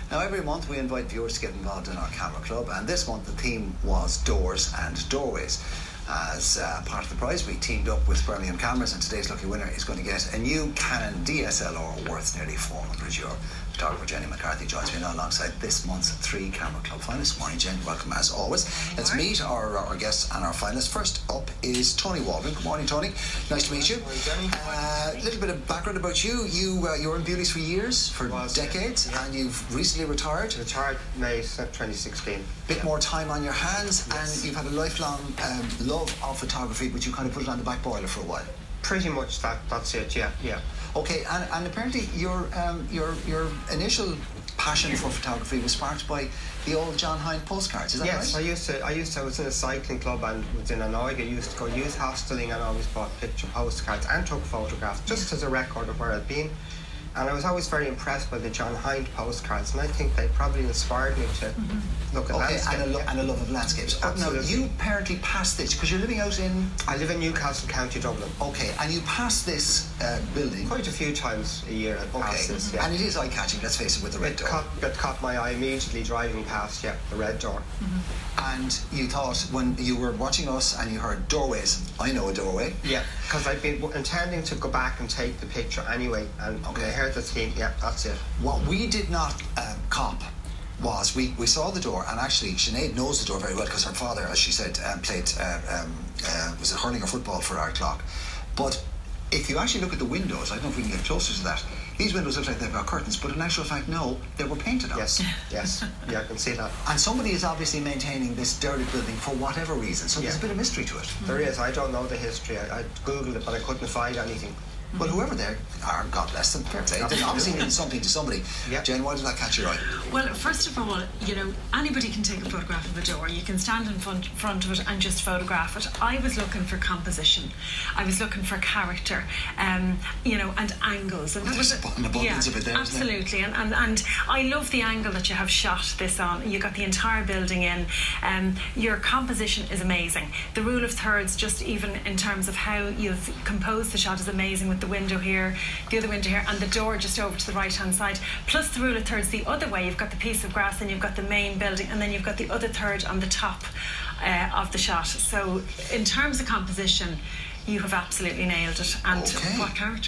Now, every month we invite viewers to get involved in our camera club, and this month the theme was doors and doorways. As part of the prize, we teamed up with Birmingham Cameras, and today's lucky winner is going to get a new Canon DSLR worth nearly €400. Photographer Jenny McCarthy joins me now alongside this month's 3 Camera Club finalists. Morning, Jen. Welcome as always. Let's meet our guests and our finalists. First up is Tony Waldron. Good morning, Tony. Nice to meet you. Morning, Jenny. A little bit of background about you. You were in Beauties for years, for decades, and you've recently retired. Retired May 2016. Bit more time on your hands, and you've had a lifelong love of photography, but you kind of put it on the back boiler for a while. Pretty much that's it. Yeah. Okay, and apparently your initial passion for photography was sparked by the old John Hine postcards. Is that right? Yes, I was in a cycling club and was in Eoghan. I used to go youth hosteling and always bought picture postcards and took photographs just as a record of where I'd been. And I was always very impressed by the John Hine postcards, and I think they probably inspired me to look at landscapes. And a love of landscapes. Now, you apparently passed this, because you're living out in... I live in Newcastle, County Dublin. Okay, and you pass this building... Quite a few times a year I pass this, yeah. And it is eye-catching, let's face it, with the red door. It caught my eye immediately driving past, the red door. And you thought, when you were watching us and you heard doorways, I know a doorway. Yeah, because I've been intending to go back and take the picture anyway, and I heard the theme, that's it. What we did not cop was, we saw the door, and actually Sinead knows the door very well, because her father, as she said, played, was it hurling or football for Ardclough. But if you actually look at the windows, I don't know if we can get closer to that, these windows look like they've got curtains, but in actual fact, no, they were painted on. Yes, yeah, I can see that. And somebody is obviously maintaining this derelict building for whatever reason, so there's a bit of mystery to it. There is. I don't know the history. I googled it, but I couldn't find anything. Well, whoever they are, God bless them, fair play. They obviously mean something to somebody. Jen, why did that catch your eye? Well, first of all, anybody can take a photograph of a door. You can stand in front of it and just photograph it. I was looking for composition. I was looking for character, and angles. And there's an abundance of it there, absolutely. And I love the angle that you have shot this on. You got the entire building in. Your composition is amazing. The rule of thirds, just even in terms of how you've composed the shot, is amazing, with the window here, the other window here, and the door just over to the right hand side, plus the rule of thirds the other way. You've got the piece of grass, and you've got the main building, and then you've got the other third on the top of the shot. So in terms of composition, you have absolutely nailed it. And what character?